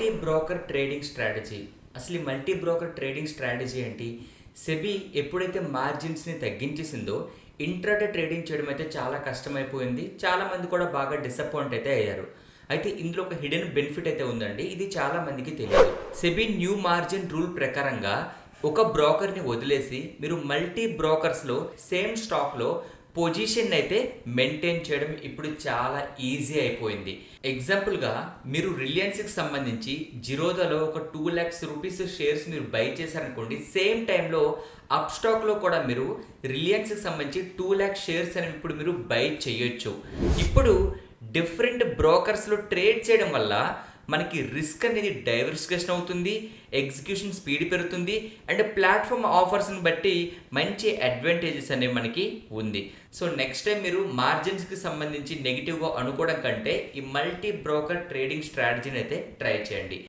Multi broker trading strategy. అసలు ఈ multi broker trading strategy ఏంటి? సెబీ ఎప్పుడైతే మార్జిన్స్ని తగ్గించేసిందో ఇంట్రాడే ట్రేడింగ్ చేయడం అయితే చాలా కష్టమైపోయింది. చాలామంది కూడా బాగా డిసప్పాయింట్ అయితే అయ్యారు. అయితే ఇందులో ఒక హిడెన్ బెనిఫిట్ అయితే ఉందండి. ఇది చాలా మందికి తెలియదు. సెబీ న్యూ మార్జిన్ రూల్ ప్రకారంగా ఒక బ్రోకర్ని వదిలేసి మీరు మల్టీ బ్రోకర్స్లో సేమ్ స్టాక్లో పొజిషన్ అయితే మెయింటైన్ చేయడం ఇప్పుడు చాలా ఈజీ అయిపోయింది. ఎగ్జాంపుల్గా మీరు రిలయన్స్కి సంబంధించి జిరోదాలో ఒక 2 lakhs రూపీస్ షేర్స్ మీరు బై చేశారనుకోండి, సేమ్ టైంలో అప్ స్టాక్లో కూడా మీరు రిలయన్స్కి సంబంధించి 2 lakhs షేర్స్ అనేవి ఇప్పుడు మీరు బై చేయొచ్చు. ఇప్పుడు డిఫరెంట్ బ్రోకర్స్లో ట్రేడ్ చేయడం వల్ల మనకి రిస్క్ అనేది డైవర్సిఫికేషన్ అవుతుంది, ఎగ్జిక్యూషన్ స్పీడ్ పెరుగుతుంది, అండ్ ప్లాట్ఫామ్ ఆఫర్స్ని బట్టి మంచి అడ్వాంటేజెస్ అనేవి మనకి ఉంది. సో నెక్స్ట్ టైం మీరు మార్జిన్స్కి సంబంధించి నెగిటివ్గా అనుకోవడం కంటే ఈ మల్టీ బ్రోకర్ ట్రేడింగ్ స్ట్రాటజీని అయితే ట్రై చేయండి.